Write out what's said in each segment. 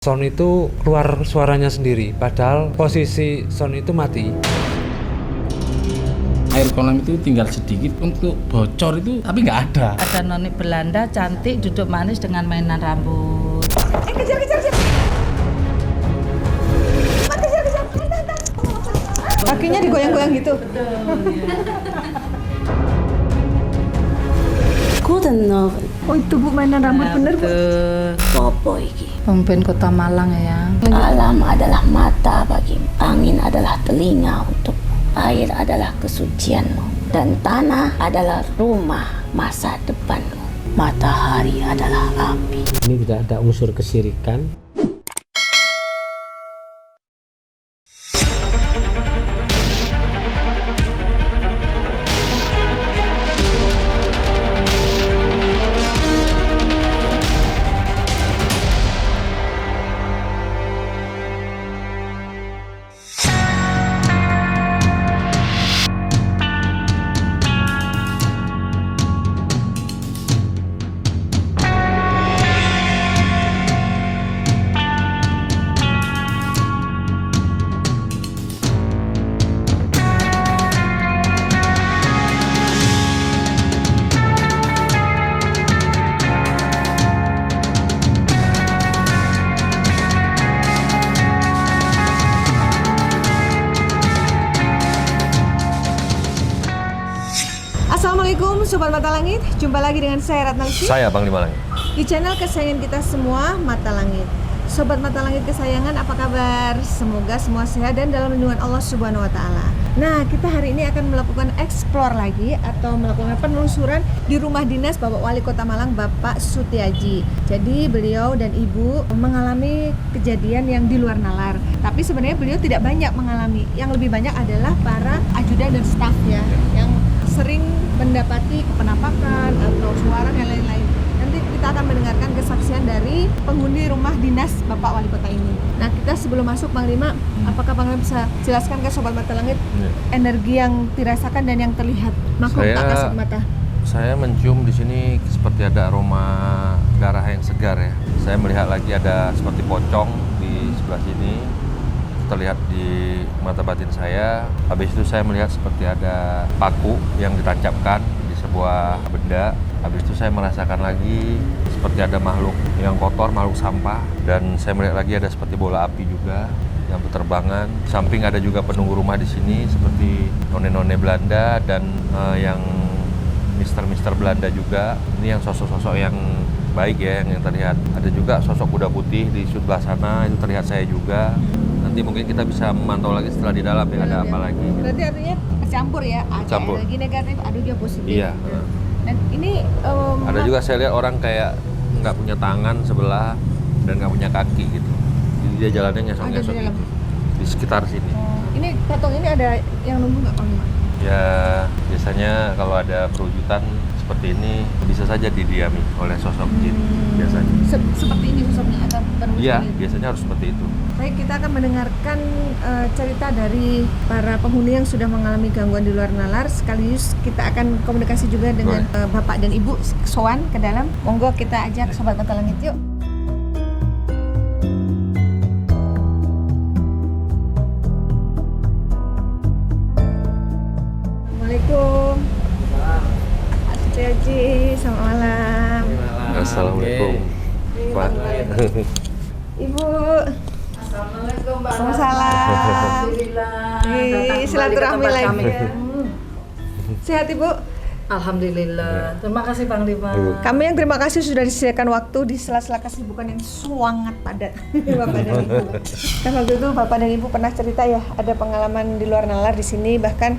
Sound itu keluar suaranya sendiri, padahal posisi sound itu mati. Air kolam itu tinggal sedikit untuk bocor itu, tapi nggak ada. Ada noni Belanda cantik duduk manis dengan mainan rambut. Kejar. Kakinya digoyang-goyang gitu. Guten Abend. Oh itu Bu mainan rambut bener Bu. Popo iki. Pemimpin Kota Malang ya. Alam adalah mata bagimu. Angin adalah telinga untukmu. Air adalah kesucianmu. Dan tanah adalah rumah masa depanmu. Matahari adalah api. Ini tidak ada unsur kesyirikan. Assalamualaikum Sobat Mata Langit, jumpa lagi dengan saya Ratnangsi Saya Panglima Langit. di channel kesayangan kita semua, Mata Langit. Sobat Mata Langit kesayangan, apa kabar? Semoga semua sehat dan dalam lindungan Allah Subhanahu wa Ta'ala. Nah, kita hari ini akan melakukan explore lagi atau melakukan penelusuran di rumah dinas Bapak Wali Kota Malang, Bapak Sutiaji. Jadi beliau dan Ibu mengalami kejadian yang di luar nalar. Tapi sebenarnya beliau tidak banyak mengalami. Yang lebih banyak adalah para ajudan dan staf ya, yang sering mendapati kepenampakan atau suara dan lain-lain. Nanti kita akan mendengarkan kesaksian dari penghuni rumah dinas Bapak Wali Kota ini. Nah, kita sebelum masuk Panglima, apakah Panglima bisa jelaskan ke Sobat Mata Langit energi yang dirasakan dan yang terlihat makhluk tak kasat mata? Saya mencium di sini seperti ada aroma darah yang segar ya. Saya melihat lagi ada seperti pocong di sebelah sini. Terlihat di mata batin saya. Habis itu saya melihat seperti ada paku yang ditancapkan di sebuah benda. Habis itu saya merasakan lagi seperti ada makhluk yang kotor, makhluk sampah. Dan saya melihat lagi ada seperti bola api juga yang berterbangan. Samping ada juga penunggu rumah di sini seperti none-none Belanda dan yang mister Belanda juga. Ini yang sosok-sosok yang baik ya yang terlihat. Ada juga sosok kuda putih di sebelah sana, itu terlihat saya juga. Nanti mungkin kita bisa memantau lagi setelah di dalam ya ada apa lagi. Berarti artinya bercampur ya, ada Campur. energi negatif, ada juga positif. Iya. Dan ini Ada juga saya lihat orang kayak nggak punya tangan sebelah dan nggak punya kaki gitu. Jadi dia jalannya ngesong-ngesong Ada di dalam. gitu di sekitar sini. ini patung ini ada yang nunggu nggak Panglima? Ya biasanya kalau ada perwujudan seperti ini bisa saja didiami oleh sosok jin biasanya. Seperti ini sosoknya atau berwujud Iya, ini? biasanya harus seperti itu. Baik, kita akan mendengarkan cerita dari para penghuni yang sudah mengalami gangguan di luar nalar. Sekaligus kita akan komunikasi juga dengan Bapak dan Ibu Sowan ke dalam. Monggo kita ajak Sobat Mata Langit yuk. Assalamualaikum. Pak Sutiaji, selamat malam. Assalamualaikum. Pak. Ibu. Waalaikumsalam. Silaturahmi lagi ya. Sehat Ibu? Alhamdulillah. Terima kasih Panglima. Kami yang terima kasih sudah disediakan waktu di sela-sela kesibukan yang sangat padat Bapak dan Ibu. Kan waktu itu Bapak dan Ibu pernah cerita ya, ada pengalaman di luar nalar di sini, bahkan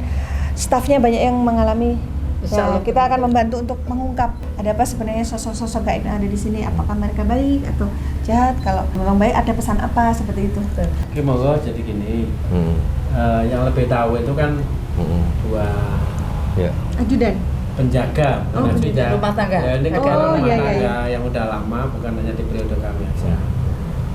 stafnya banyak yang mengalami. Nah, kita akan membantu untuk mengungkap ada apa sebenarnya sosok-sosok gaib yang ada di sini. Apakah mereka baik atau jahat? Kalau memang baik, ada pesan apa seperti itu? Oke, monggo jadi gini. Yang lebih tahu itu kan dua Ya. Ajudan. penjaga, Oh, bukan penjaga ajudan. rumah tangga. Ya, ini Oh, kegiatan rumah iya, tangga iya. yang udah lama, bukan hanya di periode kami aja.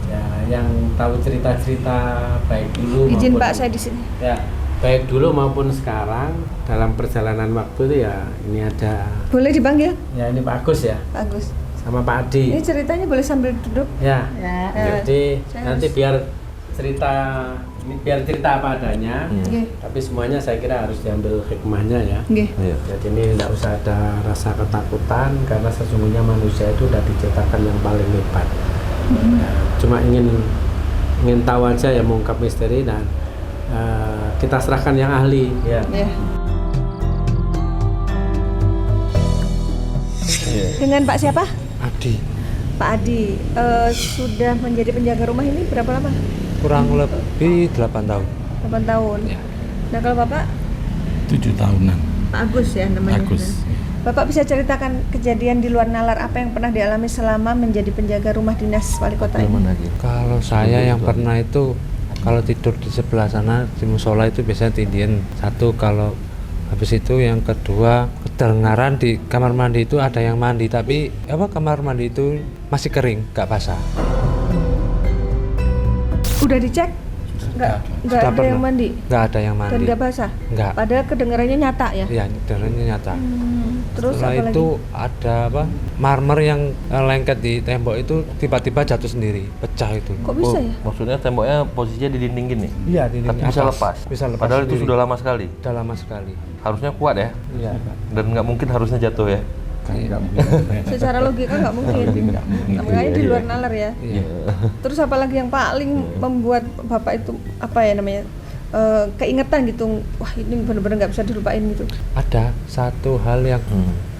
Ya, yang tahu cerita-cerita baik dulu Izin maupun Pak, saya di sini. ya baik dulu maupun sekarang dalam perjalanan waktu itu ya ini ada Boleh dipanggil? ya ini Pak Agus ya. Bagus. sama Pak Adi. Ini ceritanya boleh sambil duduk. Ya. Ya. Jadi Saya nanti harus- biar cerita apa adanya. Nggih. Tapi semuanya saya kira harus diambil hikmahnya ya. Nggih. Iya. Jadi ini tidak usah ada rasa ketakutan karena sesungguhnya manusia itu sudah diciptakan yang paling hebat. Ya, cuma ingin tahu aja ya, mengungkap misteri dan kita serahkan yang ahli ya. Ya. Iya. Dengan Pak siapa? Adi, Pak Adi. Sudah menjadi penjaga rumah ini berapa lama? kurang lebih 8 tahun. 8 tahun. Ya. Nah kalau Bapak 7 tahunan. Pak Agus ya namanya. Agus. Bapak bisa ceritakan kejadian di luar nalar apa yang pernah dialami selama menjadi penjaga rumah dinas wali kota Yang ini? mana lagi? Kalau saya yang pernah itu, kalau tidur di sebelah sana di musola itu biasanya tindian satu. Kalau habis itu yang kedua, kedengaran di kamar mandi itu ada yang mandi, tapi kamar mandi itu masih kering, nggak basah. Udah dicek? Nggak Sudah ada yang pernah. mandi? Nggak ada yang Dan mandi. nggak basah? Nggak. Padahal kedengarannya nyata ya? Iya, kedengarannya nyata. Terus Setelah apa itu lagi? ada marmer yang lengket di tembok itu tiba-tiba jatuh sendiri, pecah itu. Kok bisa ya? Maksudnya temboknya posisinya di dinding gini? Iya, di Tapi bisa lepas? Bisa lepas. Padahal itu sendiri. sudah lama sekali? Sudah lama sekali. Harusnya kuat ya? Iya. Dan nggak mungkin harusnya jatuh ya? Nggak mungkin. Secara logika nggak mungkin. Nggak mungkin. Makanya di luar nalar ya. Iya. Terus apalagi yang paling membuat Bapak itu apa ya namanya? Keingetan gitu. Wah, ini benar-benar nggak bisa dilupain gitu. Ada satu hal yang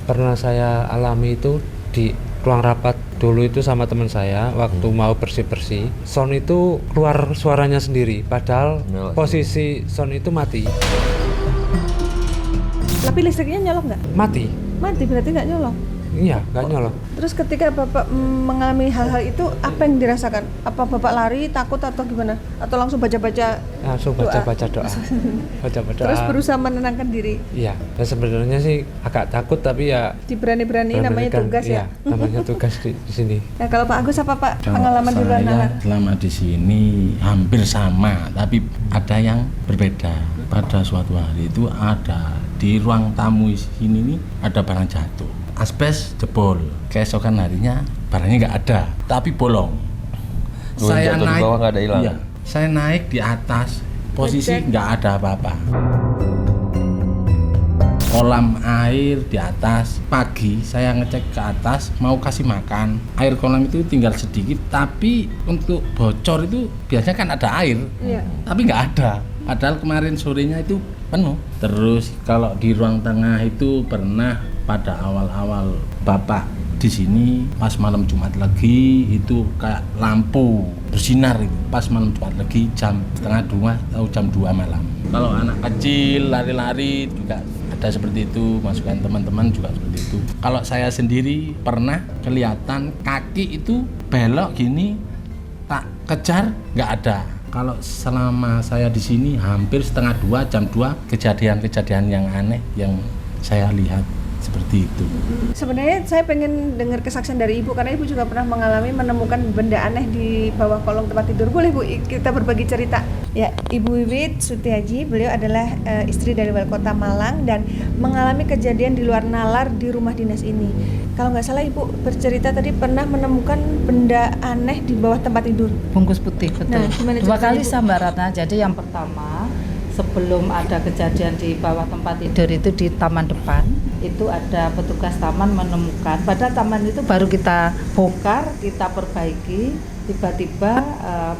pernah saya alami itu di ruang rapat dulu itu sama teman saya waktu mau bersih-bersih. Sound itu keluar suaranya sendiri, padahal Nyala. posisi sound itu mati. Tapi listriknya nyolok nggak? Mati. Mati berarti nggak nyolok. Iya, nggak nyolok. Terus ketika Bapak mengalami hal-hal itu, apa yang dirasakan? Apa Bapak lari, takut atau gimana? Atau langsung baca-baca? Langsung baca-baca doa. Baca-baca Terus doa. berusaha menenangkan diri? Iya, dan sebenarnya sih agak takut tapi ya Diberani-berani namanya beranikan. tugas Iya, ya? namanya tugas di sini. Nah kalau Pak Agus apa Pak Kalau pengalaman di luar saya nalar? selama di sini hampir sama, tapi ada yang berbeda. Pada suatu hari itu ada di ruang tamu sini nih ada barang jatuh, asbes jebol. Keesokan harinya barangnya nggak ada, tapi bolong. Oh, yang jatuh di bawah nggak ada hilang? Iya, saya naik di atas, posisi Ngecek. nggak ada apa-apa. Kolam air di atas, pagi saya ngecek ke atas mau kasih makan, air kolam itu tinggal sedikit, tapi untuk bocor itu biasanya kan ada air, Iya. tapi nggak ada. Padahal kemarin sorenya itu penuh. Terus kalau di ruang tengah itu pernah pada awal-awal Bapak di sini pas malam Jumat Legi itu kayak lampu bersinar itu. Pas malam Jumat Legi jam 1:30 atau jam 2 malam. Kalau anak kecil lari-lari juga ada seperti itu, masukan teman-teman juga seperti itu. Kalau saya sendiri pernah kelihatan kaki itu belok gini, tak kejar nggak ada. Kalau selama saya di sini hampir setengah 2, jam 2 kejadian-kejadian yang aneh yang saya lihat seperti itu. Sebenarnya saya pengen dengar kesaksian dari Ibu karena Ibu juga pernah mengalami menemukan benda aneh di bawah kolong tempat tidur. Boleh Bu kita berbagi cerita? Ya, Ibu Wiwit Sutiaji, beliau adalah istri dari Wali Kota Malang dan mengalami kejadian di luar nalar di rumah dinas ini. Kalau nggak salah Ibu bercerita tadi pernah menemukan benda aneh di bawah tempat tidur. Bungkus putih, betul. Nah, gimana 2 ceritanya, kali Bu? Mbak Ratna. Jadi yang pertama, sebelum ada kejadian di bawah tempat tidur itu di taman depan, itu ada petugas taman menemukan, padahal taman itu baru kita bongkar, kita perbaiki, tiba-tiba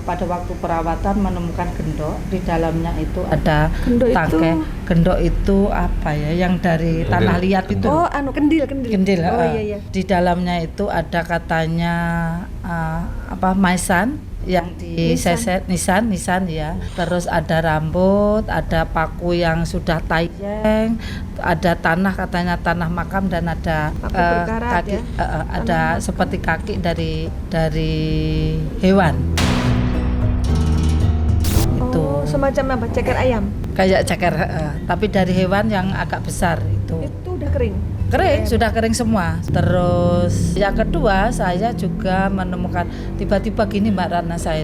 pada waktu perawatan menemukan gendok. Di dalamnya itu ada Gendok itu? tangkai. Gendok itu apa ya, yang dari tanah liat itu. Oh, kendil. Kendil. Oh iya. Di dalamnya itu ada katanya maisan yang diseset nisan ya. Terus ada rambut, ada paku yang sudah tayeng, ada tanah, katanya tanah makam, dan ada Paku berkarat kaki, ya? ada seperti kaki dari hewan. Itu Oh, semacam apa? Ceker ayam. kayak ceker, tapi dari hewan yang agak besar itu. Itu udah kering. Kering, sudah kering semua. Terus yang kedua, saya juga menemukan tiba-tiba gini Mbak Ratna, saya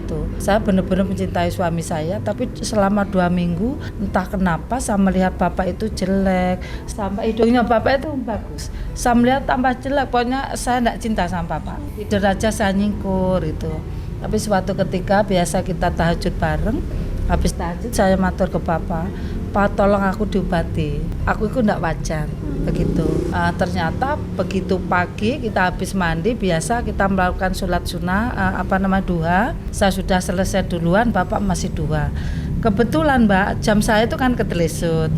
benar-benar mencintai suami saya, tapi selama 2 minggu entah kenapa saya melihat bapak itu jelek, sampai hidungnya bapak itu bagus. Saya melihat tambah jelek, pokoknya saya tidak cinta sama bapak. Tidur aja saya nyingkur itu. Tapi suatu ketika biasa kita tahajud bareng, habis tahajud saya matur ke bapak, Pak tolong aku diobati, aku itu tidak wajar begitu. Ternyata begitu pagi kita habis mandi, biasa kita melakukan sholat sunnah duha. Saya sudah selesai duluan, bapak masih duha. Kebetulan Mbak, jam saya itu kan ketelesut.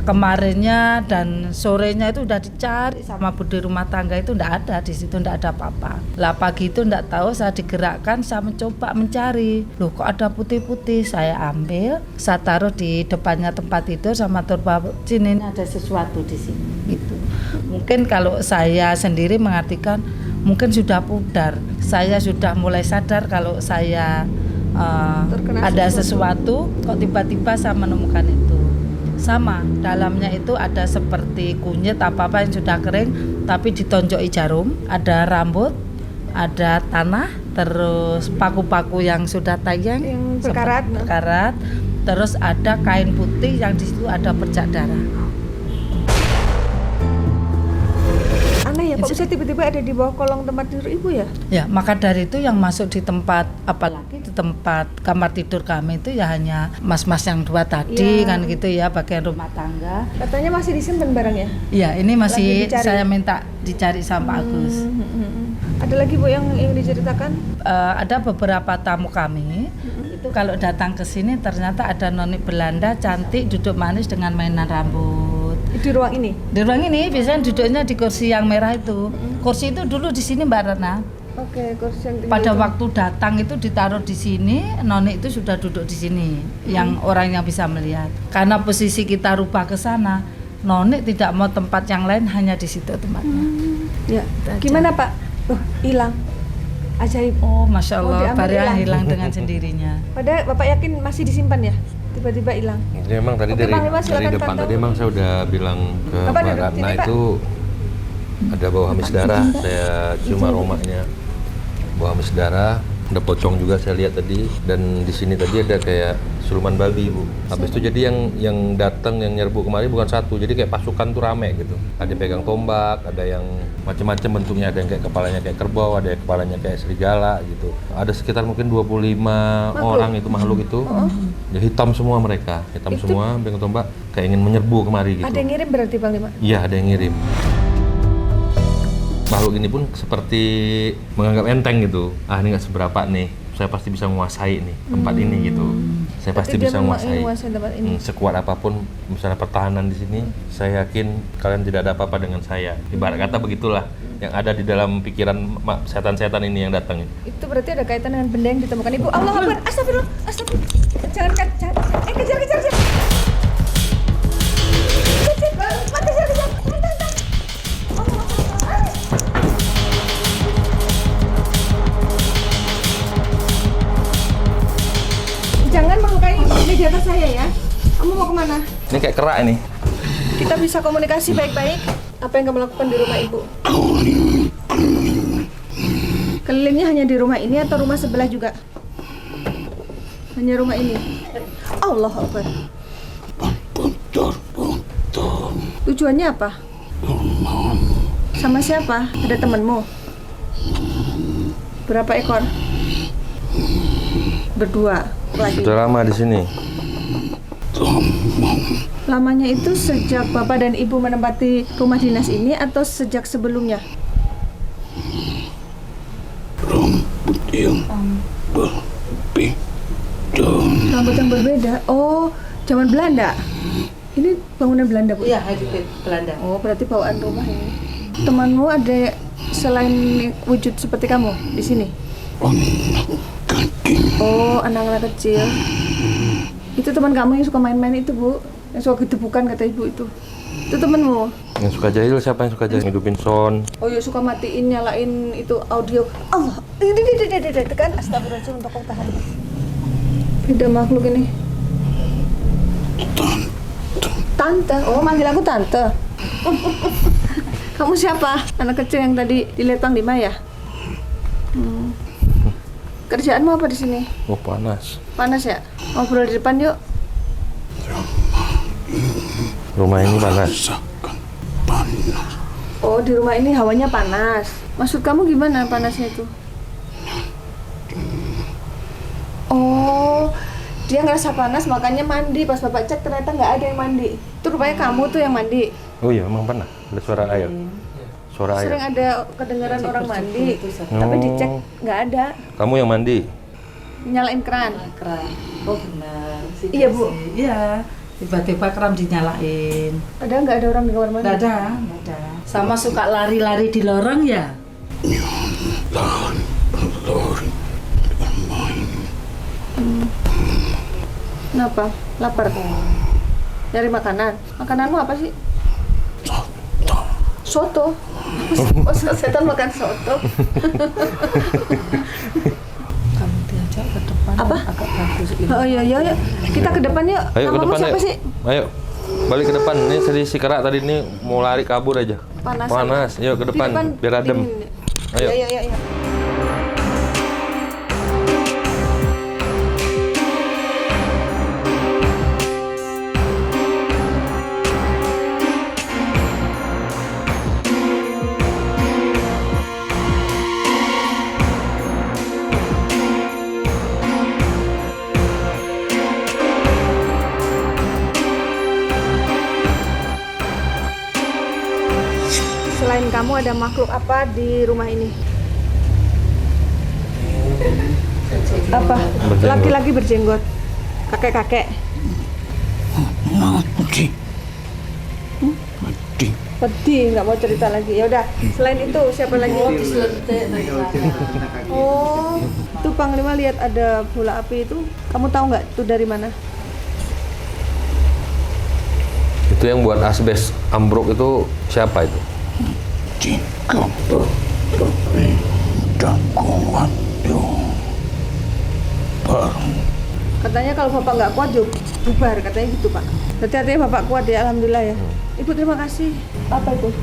Kemarinnya dan sorenya itu udah dicari sama budi rumah tangga, itu ndak ada di situ, ndak ada apa-apa. Lah pagi itu ndak tahu, saya digerakkan, saya mencoba mencari. Loh kok ada putih-putih, saya ambil, saya taruh di depannya tempat tidur sama turba, sini ada sesuatu di sini gitu. Mungkin kalau saya sendiri mengartikan mungkin sudah pudar. Saya sudah mulai sadar kalau saya ada sesuatu, kok tiba-tiba saya menemukan itu. Sama, dalamnya itu ada seperti kunyit apa-apa yang sudah kering tapi ditonjoki jarum, ada rambut, ada tanah, terus paku-paku yang sudah tayang yang berkarat, terus ada kain putih yang di situ ada bercak darah. Aneh ya, kok bisa tiba-tiba ada di bawah kolong tempat tidur ibu ya? Ya, maka dari itu yang masuk di tempat, apalagi di tempat kamar tidur kami itu ya hanya mas-mas yang 2 tadi kan gitu ya, bagian rumah tangga. Katanya masih disimpan barangnya? Iya, ini masih saya minta dicari sama Pak Agus. Ada lagi Bu yang diceritakan? Ada beberapa tamu kami itu kalau datang ke sini ternyata ada noni Belanda cantik duduk manis dengan mainan rambut. Di ruang ini? Di ruang ini biasanya duduknya di kursi yang merah itu. Kursi itu dulu di sini Mbak Ratna. Oke, kursi yang tinggi. Pada itu. waktu datang itu ditaruh di sini, noni itu sudah duduk di sini, yang orang yang bisa melihat. Karena posisi kita rubah ke sana, noni tidak mau tempat yang lain, hanya di situ tempatnya. Ya. Gimana Pak? Hilang. Ajaib. Oh, masya Allah, barang hilang. hilang dengan sendirinya. Padahal Bapak yakin masih disimpan ya? Tiba-tiba hilang. Ini memang tadi Oke, dari Panglima, silakan depan pantau. tadi emang saya udah bilang ke Bapak Mbak duduk Ratna sini, Pak. itu ada bau hamis darah. Saya cium aromanya bau hamis darah. Ada pocong juga saya lihat tadi, dan di sini tadi ada kayak siluman babi Bu. Habis itu jadi yang datang yang nyerbu kemarin bukan satu, jadi kayak pasukan tuh rame gitu. Ada yang pegang tombak, ada yang macam-macam bentuknya, ada yang kayak kepalanya kayak kerbau, ada yang kepalanya kayak serigala gitu. Ada sekitar mungkin 25 orang itu makhluk itu. Ya hitam semua mereka, hitam itu semua, pegang tombak, kayak ingin menyerbu kemari gitu. Ada yang ngirim berarti Panglima? Iya, ada yang ngirim. Makhluk ini pun seperti menganggap enteng gitu. Ah, ini nggak seberapa nih, saya pasti bisa menguasai nih tempat ini gitu. Saya pasti bisa menguasai. Tempat ini. Sekuat apapun misalnya pertahanan di sini, saya yakin kalian tidak ada apa-apa dengan saya. Ibarat kata begitulah yang ada di dalam pikiran setan-setan ini yang datang. Itu berarti ada kaitan dengan benda yang ditemukan Ibu. Allah Akbar. Astagfirullah. Astagfirullah. Jangan. Kejar. Kejar. Jangan melukai meja atas saya ya. Kamu mau kemana? Ini kayak kerak ini. Kita bisa komunikasi baik-baik. Apa yang kamu lakukan di rumah Ibu? Kelilingnya hanya di rumah ini atau rumah sebelah juga? Hanya rumah ini. Allah Akbar. Tujuannya apa? Sama siapa? Ada temanmu? Berapa ekor? Berdua lagi. Sudah lama di sini. Lamanya itu sejak Bapak dan Ibu menempati rumah dinas ini atau sejak sebelumnya? Rambut yang berbeda. Oh, zaman Belanda. Ini bangunan Belanda, Bu? Iya, Belanda. Oh, berarti bawaan rumah ini. Temanmu ada selain wujud seperti kamu di sini? Oh, anak-anak kecil. Itu teman kamu yang suka main-main itu, Bu? Yang suka gedebukan kata Ibu itu. Itu temanmu? Yang suka jahil siapa yang suka jahil? Hidupin sound. Oh ya, suka matiin, nyalain itu audio. Allah, ini tekan. Astagfirullahaladzim, untuk tahan. Beda makhluk ini. Tante. Oh, manggil aku tante. Kamu siapa? Anak kecil yang tadi dilihat Bang Dima ya? Kerjaanmu apa di sini? Oh panas. Panas ya? Ngobrol di depan yuk. Rumah ini panas. Oh, di rumah ini hawanya panas. Maksud kamu gimana panasnya itu? Oh, dia ngerasa panas makanya mandi. Pas Bapak cek ternyata nggak ada yang mandi. Itu rupanya kamu tuh yang mandi. Oh iya, memang panas. Ada suara air. Suara air. Sering ada kedengaran orang mandi, tapi dicek nggak ada. Kamu yang mandi? Nyalain keran. Keran. Oh benar. Iya, Bu. Iya. Tiba-tiba keran dinyalain. Padahal nggak ada orang di kamar mandi. Nggak ada. Sama suka lari-lari di lorong ya? Kenapa? Lapar? Nyari makanan. Makananmu apa sih? Soto. Oh, setan makan soto. Kamu diajak ke depan. Apa? Agak bagus ini. Oh iya, iya, iya. Kita ke depan yuk. Ayo ke Namamu depan siapa ayo. sih? Ayo. Balik ke depan. Ini si kerak tadi ini mau lari kabur aja. Panas. Yuk ke Di depan, biar adem. dingin. Ayo. Iya, iya, iya. Selain kamu ada makhluk apa di rumah ini? Apa? Berjenggot. Laki-laki berjenggot. Kakek-kakek. Pedih, nggak mau cerita lagi. Ya udah. Selain itu siapa lagi? Oh, itu Panglima lihat ada bola api itu. Kamu tahu nggak itu dari mana? Itu yang buat asbes ambruk itu siapa itu? Katanya kalau Bapak nggak kuat, yuk bubar. Katanya gitu, Pak. Berarti artinya Bapak kuat ya, alhamdulillah ya. Ibu terima kasih. Apa itu?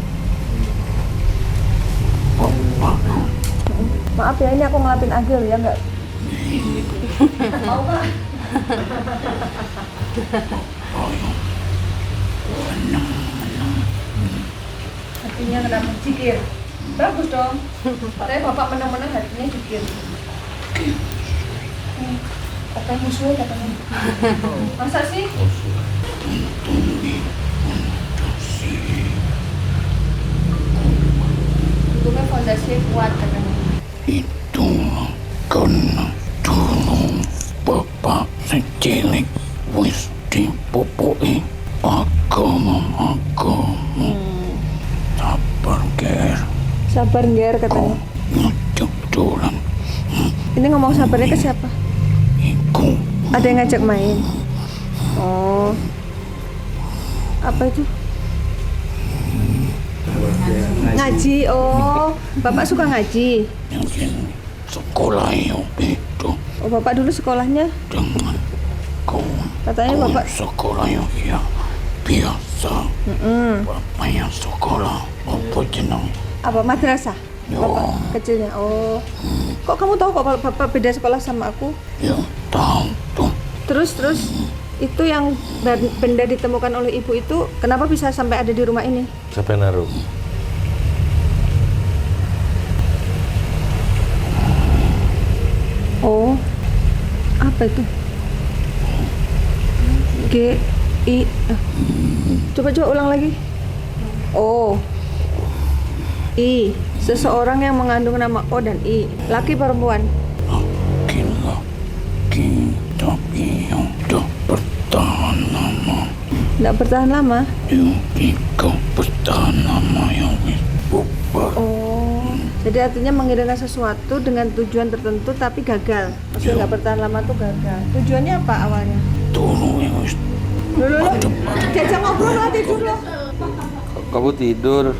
Maaf ya, ini aku ngelapin Agil ya, nggak? Mau nggak? Hatinya kena menjikir. Bagus dong. Katanya Bapak menang-menang hatinya jikir. Oke, musuhnya katanya. Masa sih? Untungnya fondasinya kuat katanya. Itu karena dulu bapak secilik wis dipupui agama. Sabar ger, Sabar nger katanya. ngajak dolan Ini ngomong sabarnya ke siapa? iku Ada yang ngajak main. Oh. Apa itu? Ngaji. Oh, Bapak suka ngaji. yang sekolah yo itu Oh, Bapak dulu sekolahnya dengan kawan. katanya Kawan Bapak sekolah yo ya biasa. Bapak yang sekolah apa jeneng? apa madrasah? Ya. Bapak kecilnya. Oh. Kok kamu tahu kok kalau Bapak beda sekolah sama aku? Ya tahu tuh. Terus itu yang benda ditemukan oleh ibu itu kenapa bisa sampai ada di rumah ini? Siapa yang naruh? Oh. Apa itu? G I Coba ulang lagi. Oh. I. Seseorang yang mengandung nama O dan I. Laki perempuan? Laki-laki tapi yang udah bertahan lama. Nggak bertahan lama? Yang tiga bertahan lama yang wis bubar. Oh. Jadi artinya mengirimkan sesuatu dengan tujuan tertentu tapi gagal. Maksudnya nggak bertahan lama tuh gagal. Tujuannya apa awalnya? Dulu yang wis Loh. Diajak ngobrol lah, tidur loh. Kamu tidur,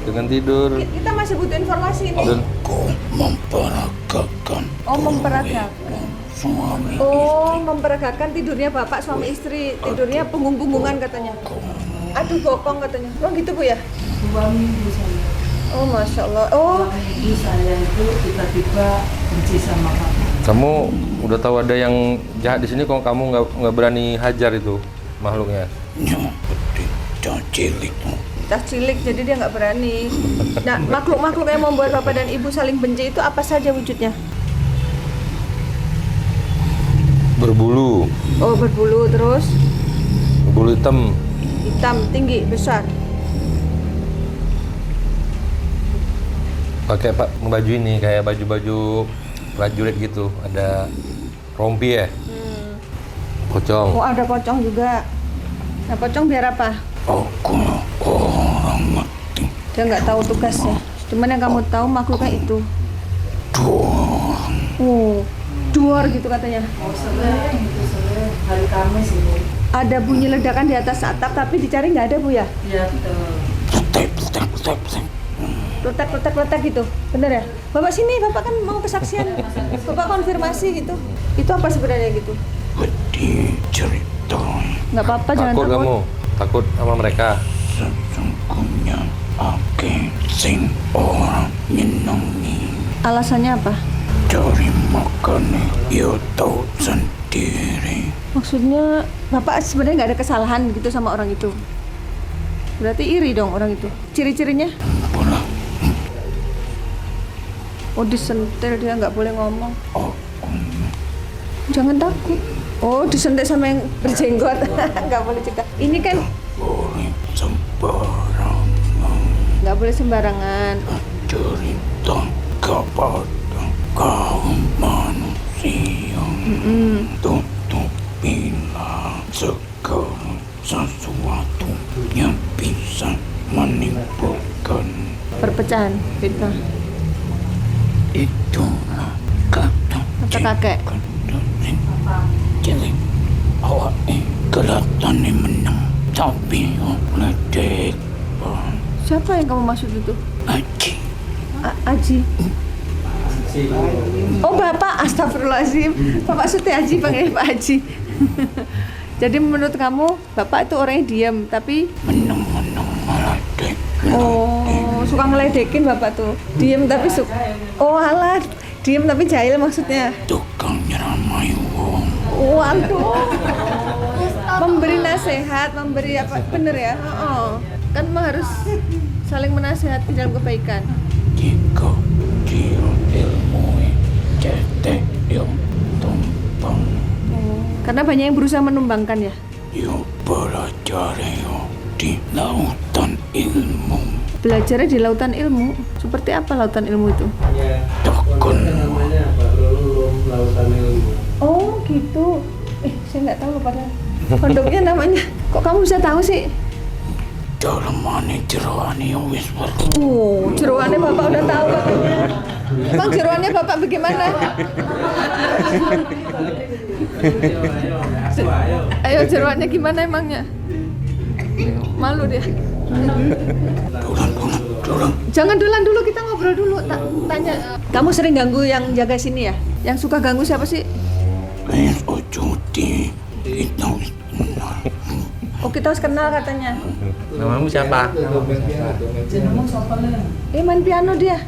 dengan tidur. Kita masih butuh informasi ini. Dan kau memperagakan. Oh, memperagakan. Suami Oh, memperagakan tidurnya bapak suami istri. Tidurnya punggung-punggungan katanya. Aduh bokong katanya. Oh gitu Bu ya? Suami ibu saya. Oh Masya Allah. Oh Suami ibu saya itu tiba-tiba benci sama papa. Kamu udah tahu ada yang jahat di sini kok kamu nggak berani hajar itu makhluknya? Cilik. tas cilik jadi dia nggak berani. Nah makhluk-makhluk yang membuat bapak dan ibu saling benci itu apa saja wujudnya? Berbulu, Oh berbulu terus berbulu hitam, tinggi besar. pakai baju ini kayak baju-baju prajurit gitu, ada rompi ya, pocong. Oh ada pocong juga. Nah pocong biar apa? Aku orang mati. Dia nggak tahu tugasnya. Cuman yang kamu tahu makhluknya itu. Oh, duor gitu katanya. Oh sering itu sering hari Kamis itu. Ada bunyi ledakan di atas atap tapi dicari nggak ada Bu ya? Iya betul. Letak gitu, bener ya? Bapak sini, Bapak kan mau kesaksian. Bapak konfirmasi gitu. Itu apa sebenarnya gitu? Wedi cerita Nggak apa-apa, jangan Takut takut. kamu, takut sama mereka. sesungguhnya aku sing orang nyenengi Alasannya apa? cari makannya ya tahu sendiri. Maksudnya Bapak sebenarnya nggak ada kesalahan gitu sama orang itu. Berarti iri dong orang itu. Ciri-cirinya? Pola Oh disentil, dia nggak boleh ngomong. aku Jangan takut. Oh disentil sama yang berjenggot. Nggak boleh cerita. Ini kan boleh sembarangan nggak boleh sembarangan. cerita kepada kaum manusia. Tutupilah segala sesuatu yang bisa menimbulkan Perpecahan, fitnah. itulah kata kakek. Jadi awak kelihatannya menang tapi ledek Siapa yang kamu maksud itu? aji. Aji. Oh Bapak, astagfirullahaladzim. Bapak Suti Aji, panggil Pak Aji. Jadi menurut kamu Bapak itu orangnya diam tapi Menang-menang meledek. oh suka ngeledekin Bapak tuh. Diam tapi oh alah, diam tapi jahil maksudnya. Tukang nyeramai wong. Waduh. Memberi nasihat, memberi apa? Bener ya? Kan memang harus saling menasehati dalam kebaikan. Jika dia ilmu cetek yang tumpang Karena banyak yang berusaha menumbangkan ya. yo belajar yo di lautan ilmu. Belajarnya di lautan ilmu. Seperti apa lautan ilmu itu? Takkan Namanya apa? Lulum lautan ilmu. Oh gitu. Saya nggak tahu pada pondoknya namanya. Kok kamu bisa tahu sih? dalamane jeroane yo wis weruh. Oh, jeroannya Bapak udah tahu katanya. Emang jeroannya Bapak bagaimana? Ayo jeroannya gimana emangnya? Malu dia. Dolan. Jangan dulu kita ngobrol dulu. Tanya. Kamu sering ganggu yang jaga sini ya? Yang suka ganggu siapa sih? Wis ojo di kita wis kenal. Oh kita harus kenal katanya. Namamu siapa? Jenengmu sapa le? Main piano dia.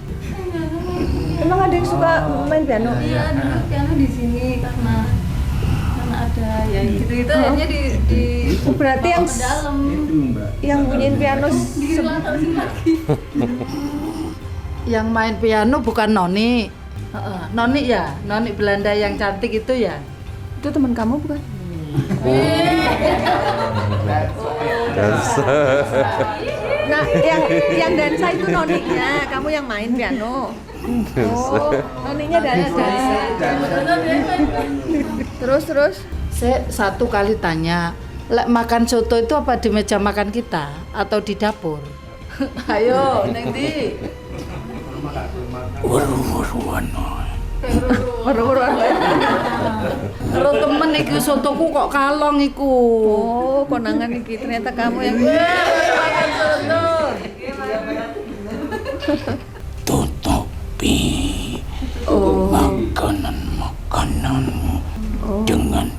Emang ada yang suka main piano? Iya, dulu piano di sini karena ada ya gitu-gitu akhirnya di Berarti yang ke dalam. yang bunyiin piano Yang main piano bukan Noni. Noni ya, Noni Belanda yang cantik itu ya. itu teman kamu bukan? Nah, yang dansa itu noninya, kamu yang main piano. Oh, noninya dansa. Terus. Saya satu kali tanya, lek makan soto itu apa di meja makan kita atau di dapur? Ayo, Neng Di. Weruh-weruhan. Weruh-weruhan. Karo temen iki sotoku kok kalong iku. Oh, konangan iki ternyata kamu yang Makan soto. Tutupi makanan-makananmu dengan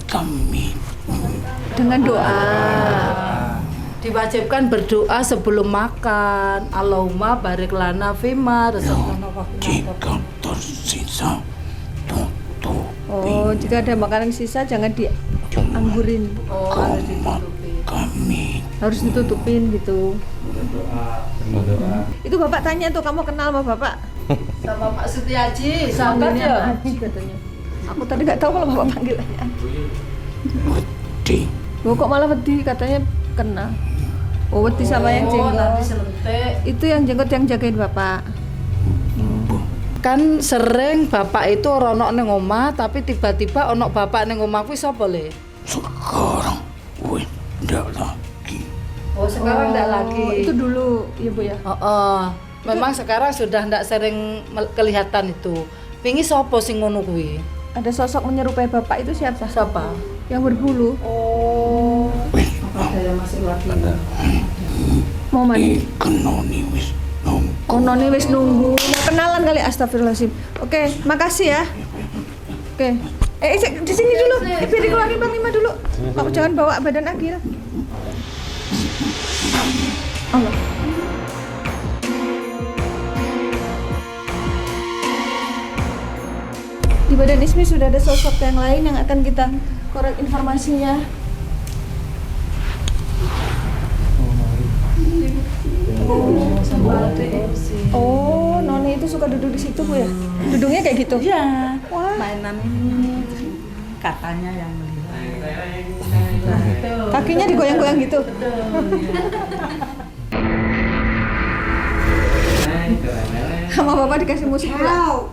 kami dengan doa. diwajibkan berdoa sebelum makan. Allahumma barik lana fima razaqtana wa qina Jika tersisa tutup Oh, jika ada makanan sisa jangan dianggurin. komat kami. Harus ditutupin gitu. Itu Bapak tanya tuh, kamu kenal sama Bapak? sama Pak Sutiaji, sahabat Panggilnya ya. Aji katanya. Aku tadi nggak tahu kalau Bapak panggil Aji. Wedi Oh, kok malah wedi katanya kenal. Oh, wedi sama yang Oh, nanti jenggot. selentik. Itu yang jenggot yang jagain Bapak. Kan sering bapak itu ono ning omah, tapi tiba-tiba ono bapak ning omah kuwi sapa le? sekarang wis ndak lagi. Oh, sekarang enggak lagi. Itu dulu, iya Bu ya. Memang sekarang sudah enggak sering kelihatan itu. Wingi sapa sing ngono kuwi? Ada sosok menyerupai Bapak itu siapa? Siapa? Yang berbulu. Oh. Ada yang masih lagi. Mau mandi. Kenoni wis nunggu. Oh, Noni wis nunggu. Mau kenalan kali, astagfirullahaladzim. Oke, makasih ya. Oke. Di sini dulu. Biar dikeluarin Bang Lima dulu. Kamu jangan bawa badan Agil. Allah. Di badan Ismi sudah ada sosok yang lain yang akan kita korek informasinya. Oh, Noni itu suka duduk di situ Bu ya? Duduknya kayak gitu? Iya. Wah. Mainan ini katanya yang melihat. Kakinya digoyang-goyang gitu. Sama Bapak dikasih musik pula.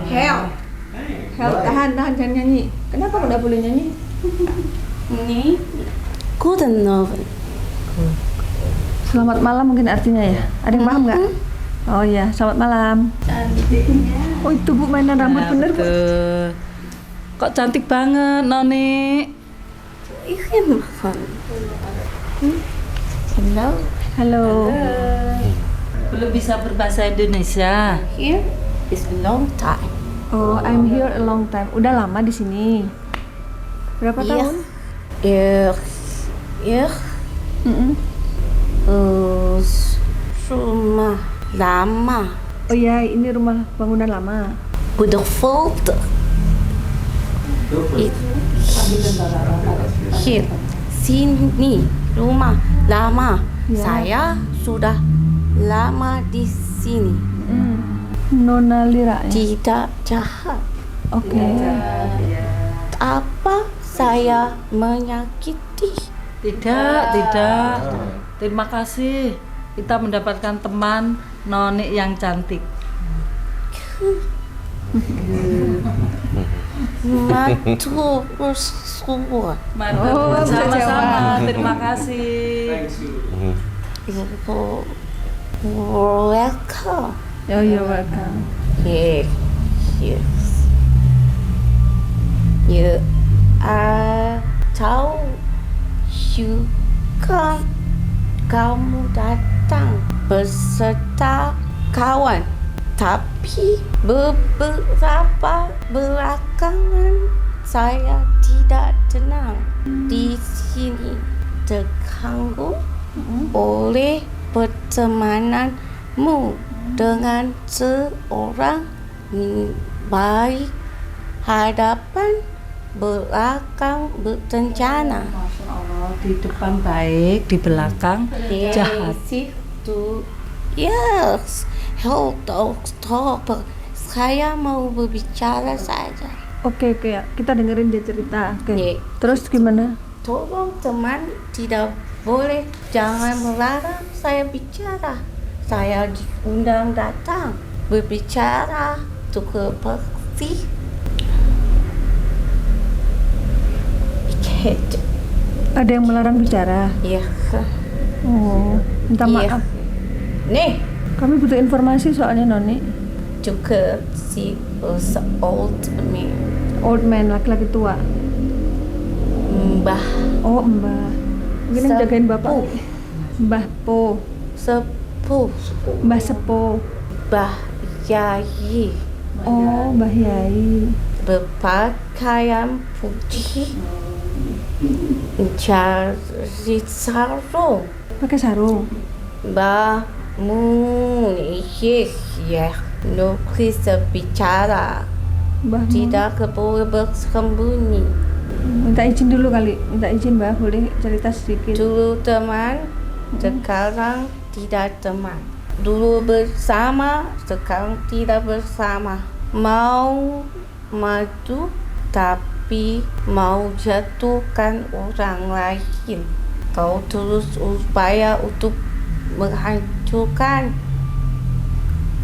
Help. Help, tahan, jangan nyanyi. Kenapa nggak boleh nyanyi? Ini guten Abend. Selamat malam mungkin artinya ya. Ada yang paham nggak? Oh iya, selamat malam. Cantiknya. Oh itu Bu mainan rambut bener Bu. Tuh. Kok cantik banget, Noni. Ini makan. Hello. Halo. Belum bisa berbahasa Indonesia. Here is a long time. Oh, I'm here a long time. Udah lama di sini. Berapa tahun? Mm-mm. Rumah lama. Oh iya, ini rumah bangunan lama. Beautiful. Here, sini rumah lama. Ya. Saya sudah lama di sini. Nona Lira ya? Tidak jahat. Oke. Apa saya menyakiti? Tidak. Terima kasih. Kita mendapatkan teman Noni yang cantik. Matur Oh, suwun. bisa Sama-sama. jawab. Terima kasih. Welcome. Oh iya, welcome. Yes. You are tahu juga kamu datang beserta kawan, tapi beberapa belakangan saya tidak tenang di sini, terganggu oleh pertemananmu dengan seorang baik, hadapan belakang berencana. Masya Allah, di depan baik, di belakang jahat. Situ, yes, stop. Saya mau berbicara saja. Oke, ya. Kita dengerin dia cerita. Oke. Oke. Terus gimana? Tolong teman, tidak boleh, jangan melarang saya bicara. Saya diundang datang berbicara untuk bersih. Ada yang melarang bicara? Iya. Oh, minta Iya. maaf. Nih, Kami butuh informasi soalnya Noni. juga si old man, Old man, laki-laki tua. Mbah Oh, Mbah. Mungkin yang jagain Bapak. Mbah Po. Sepuh, Mbah Sepo. Mbah Yai, Oh, Mbah Yai. berpakaian putih, Cari sarung. Pakai sarung. Bangun, ya. No bisa bicara. Mbah Tidak boleh bersembunyi. minta izin dulu kali. Minta izin Mbah, boleh cerita sedikit. Dulu teman, sekarang tidak teman. Dulu bersama, sekarang tidak bersama. Mau maju, tapi mau jatuhkan orang lain. Kau terus upaya untuk menghancurkan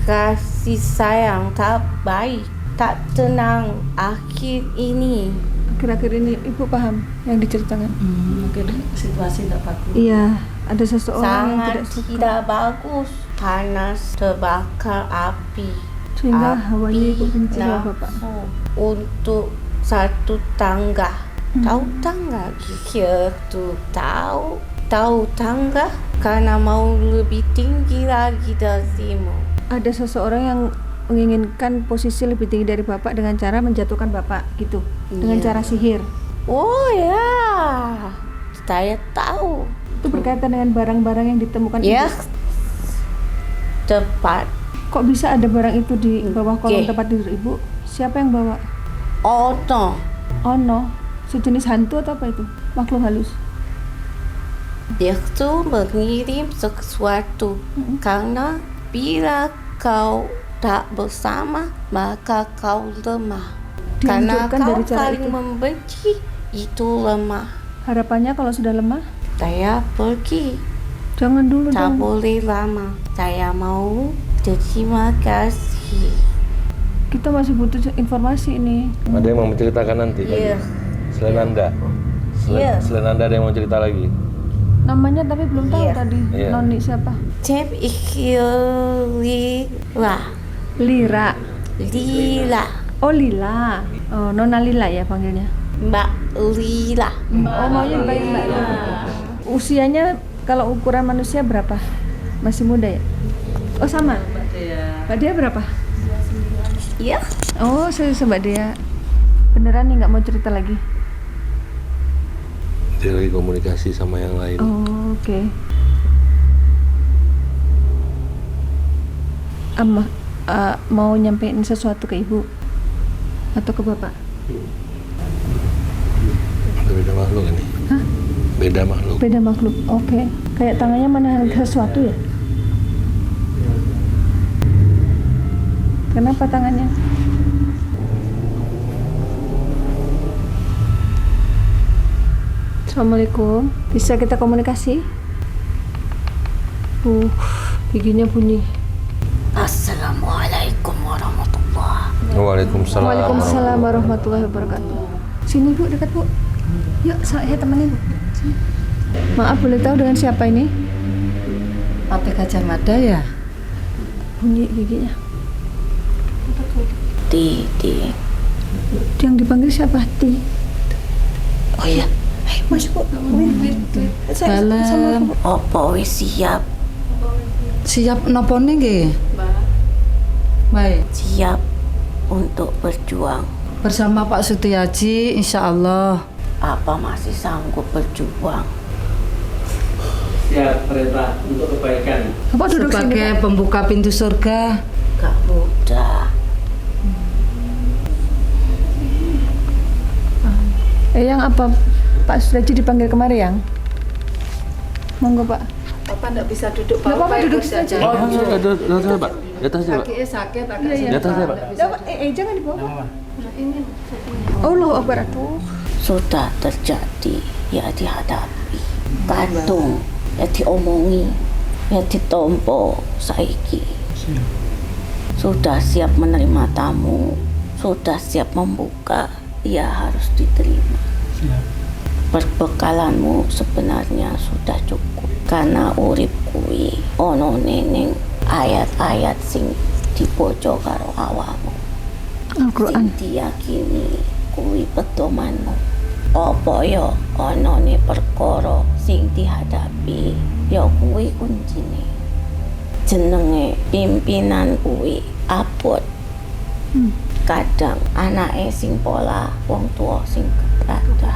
kasih sayang tak baik, tak tenang akhir ini. Akhir-akhir ini Ibu paham yang diceritakan? Mungkin situasi tidak bagus. Iya, ada seseorang yang Sangat tidak suka. tidak bagus. Panas terbakar api. Sehingga hawanya ikut benci sama nafsu Bapak. untuk satu tangga. Tahu tangga? Gitu. Tahu tangga karena mau lebih tinggi lagi darimu. Ada seseorang yang menginginkan posisi lebih tinggi dari Bapak dengan cara menjatuhkan Bapak gitu. Dengan Iya. cara sihir. Oh ya, saya tahu. Itu berkaitan dengan barang-barang yang ditemukan Ya, Ibu. tepat. Kok bisa ada barang itu di bawah kolong Oke. tempat tidur Ibu? Siapa yang bawa? Ono. Oh no, sejenis hantu atau apa itu? Makhluk halus. Dia tuh mengirim sesuatu karena bila kau tak bersama maka kau lemah. Karena Dianjurkan kau dari cara saling itu. membenci itu lemah. Harapannya kalau sudah lemah, Saya pergi, jangan dulu tak dong. boleh lama. Saya mau terima kasih. Kita masih butuh informasi ini. Ada yang mau menceritakan nanti? Iya. Selain Anda? Iya. Selain Anda ada yang mau cerita lagi? Namanya tapi belum tahu Iya. tadi. Iya. Noni siapa? Cep Lila. Lira. Lila. Oh Lila. Oh Nona Lila ya panggilnya. Mbak Lila. Oh maunya baik Mbak Lila. Usianya kalau ukuran manusia berapa? Masih muda ya? Oh sama. Mbak Dia berapa? Iya. Oh saya Mbak Dia. Beneran nih nggak mau cerita lagi? Dia lagi komunikasi sama yang lain. Oh, oke. Mau nyampein sesuatu ke ibu atau ke bapak? Beda makhluk ini. Hah? Beda makhluk. Beda makhluk. Oke. Kayak tangannya menahan sesuatu ya? Kenapa tangannya? Assalamualaikum. Bisa kita komunikasi? Giginya bunyi. Assalamualaikum warahmatullahi. Waalaikumsalam. Waalaikumsalam warahmatullahi wabarakatuh. Sini Bu, dekat Bu. Yuk, saya temenin. Sini. Maaf, boleh tahu dengan siapa ini? Pakai kacamata ya? Bunyi giginya. Titi. Yang dipanggil siapa? Ti. Oh iya. Masuk Bu. Saya sama Dalam. Bu. Apa wis siap? Siap nopo nggih? Baik. Siap untuk berjuang. Bersama Pak Sutiaji, insya Allah. Apa masih sanggup berjuang? Siap perintah untuk kebaikan. Bapak duduk sini. Sebagai Pak. pembuka pintu surga. Gak mudah. Yang apa? Pak Suraji dipanggil kemari yang? Monggo Pak. Bapak enggak bisa duduk, Nggak apa-apa, duduk saja. Oh, ada Pak. Di atas Pak. Kakinya sakit, agak Iya, iya. Di atas Pak. Jangan dibawa. Allah Akbar. Sudah terjadi, ya dihadapi. Kadung, ya diomongi, ya ditompo saiki. Sudah siap menerima tamu, sudah siap membuka, ya harus diterima. Perbekalanmu sebenarnya sudah cukup. Karena urip kuwi ono neneng ayat-ayat sing dipoco karo awamu. Al-Quran. Sing diyakini kuwi pedomanmu. Apa ya onone perkara sing dihadapi ya kuwi kuncine. Jenenge pimpinan kuwi abot. Kadang anake sing pola, wong tua sing ada.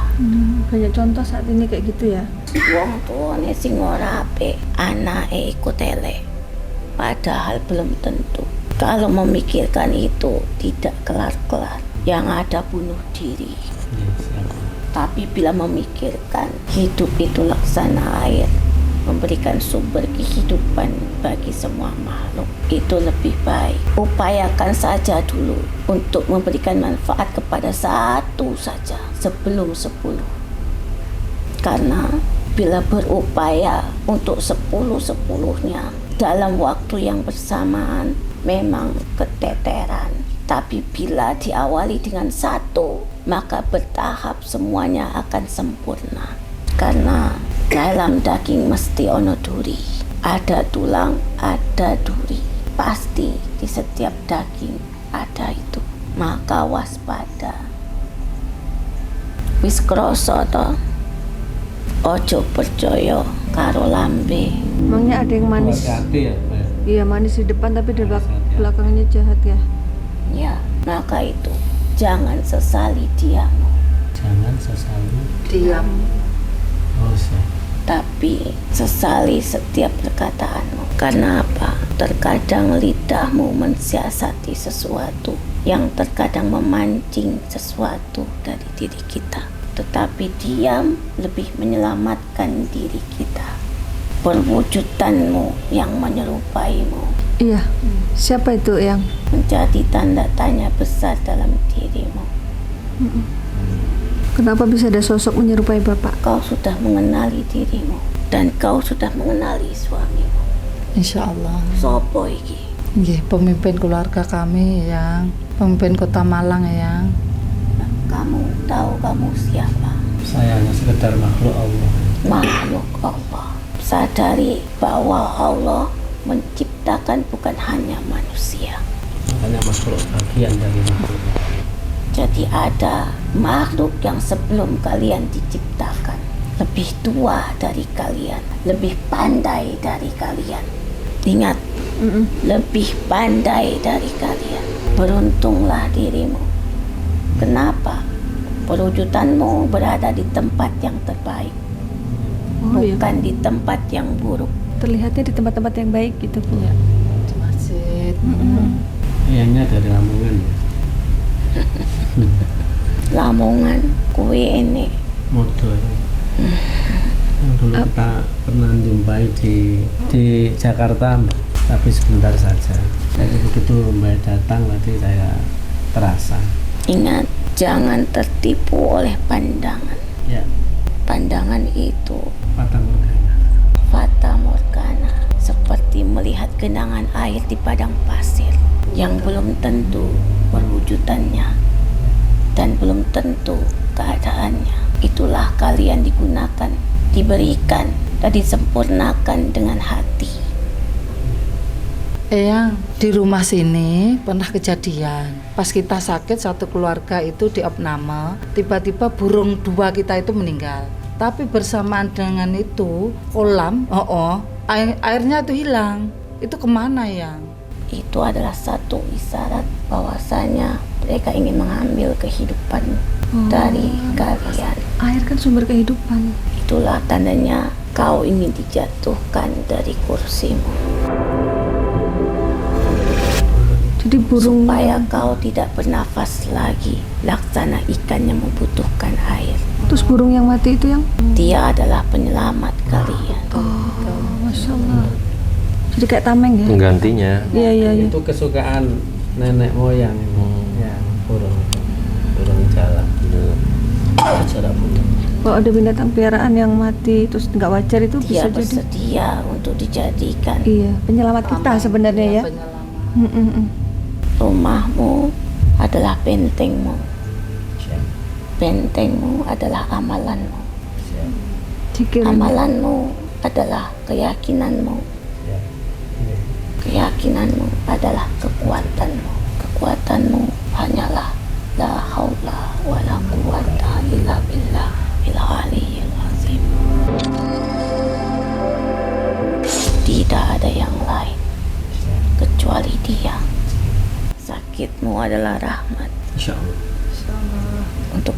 Banyak contoh saat ini kayak gitu ya. Wong tuane sing ora apik, anake iku telek. Padahal belum tentu. Kalau memikirkan itu tidak kelar-kelar. Yang ada bunuh diri. Tapi bila memikirkan hidup itu laksana air, memberikan sumber kehidupan bagi semua makhluk, itu lebih baik. Upayakan saja dulu untuk memberikan manfaat kepada satu saja sebelum 10. Karena bila berupaya untuk 10-10-nya dalam waktu yang bersamaan memang keteteran. Tapi bila diawali dengan 1, maka bertahap semuanya akan sempurna. Karena dalam daging mesti ono duri. Ada tulang, ada duri. Pasti di setiap daging ada itu. Maka waspada. Wis kroso to. Ojo percaya karo lambe. Emangnya ada yang manis? Hati-hati ya, Mbak. Iya, manis di depan tapi di belakangnya jahat ya. Ya, maka itu jangan sesali diammu. Jangan sesali. Diam. Oh, Tapi sesali setiap perkataanmu. Karena apa? Terkadang lidahmu mensiasati sesuatu yang terkadang memancing sesuatu dari diri kita. Tetapi diam lebih menyelamatkan diri kita. Perwujudanmu yang menyerupaimu Iya. Siapa itu yang menjadi tanda tanya besar dalam dirimu. Kenapa bisa ada sosok menyerupai Bapak? Kau sudah mengenali dirimu dan kau sudah mengenali suamimu. Insya Allah. Sopo iki? Nggih, pemimpin keluarga kami yang pemimpin Kota Malang yang. Kamu tahu kamu siapa? Saya hanya sekedar makhluk Allah. Makhluk Allah. Sadari bahwa Allah menciptakan bukan hanya manusia. Makanya makhluk bagian dari makhluk. Jadi ada makhluk yang sebelum kalian diciptakan lebih tua dari kalian, lebih pandai dari kalian. Ingat, lebih pandai dari kalian. Beruntunglah dirimu. Kenapa? Perwujudanmu berada di tempat yang terbaik, bukan di tempat yang buruk. Terlihatnya di tempat-tempat yang baik gitu, Bu. Ya, di masjid. Kayaknya dari Lamongan ya. Lamongan, kue ini. Modal. Yang dulu kita pernah jumpai di Jakarta, Mbak. Tapi sebentar saja. Jadi begitu Mbak datang tadi saya terasa. Ingat, jangan tertipu oleh pandangan. Ya, Pandangan itu Fata Morgana. fata morgana, seperti melihat genangan air di padang pasir yang belum tentu perwujudannya dan belum tentu keadaannya. Itulah kalian digunakan, diberikan dan disempurnakan dengan hati. Eyang, di rumah sini pernah kejadian. Pas kita sakit satu keluarga itu di opname, tiba-tiba burung 2 kita itu meninggal. Tapi bersamaan dengan itu, kolam, airnya itu hilang. Itu kemana, Yang? Itu adalah satu isyarat bahwasanya mereka ingin mengambil kehidupan dari kalian. Air kan sumber kehidupan. Itulah tandanya kau ingin dijatuhkan dari kursimu. Jadi burung Supaya kau tidak bernafas lagi, laksana ikan yang membutuhkan air. terus burung yang mati itu yang Dia adalah penyelamat kalian. Masya Allah. Jadi kayak tameng ya? Penggantinya. Iya. Itu kesukaan nenek moyang yang burung jalan. Secara burung. Kalau ada binatang peliharaan yang mati terus nggak wajar itu Dia bisa jadi. bersedia untuk dijadikan. Iya, penyelamat kita sebenarnya ya. Penyelamat. Rumahmu adalah bentengmu. Bentengmu adalah amalanmu. Dikirim. Amalanmu adalah keyakinanmu. Keyakinanmu adalah kekuatanmu. Kekuatanmu hanyalah la haula wala quwata illa billah bil aliyyil azim. Tidak ada yang lain kecuali Dia. Sakitmu adalah rahmat Insya Allah. untuk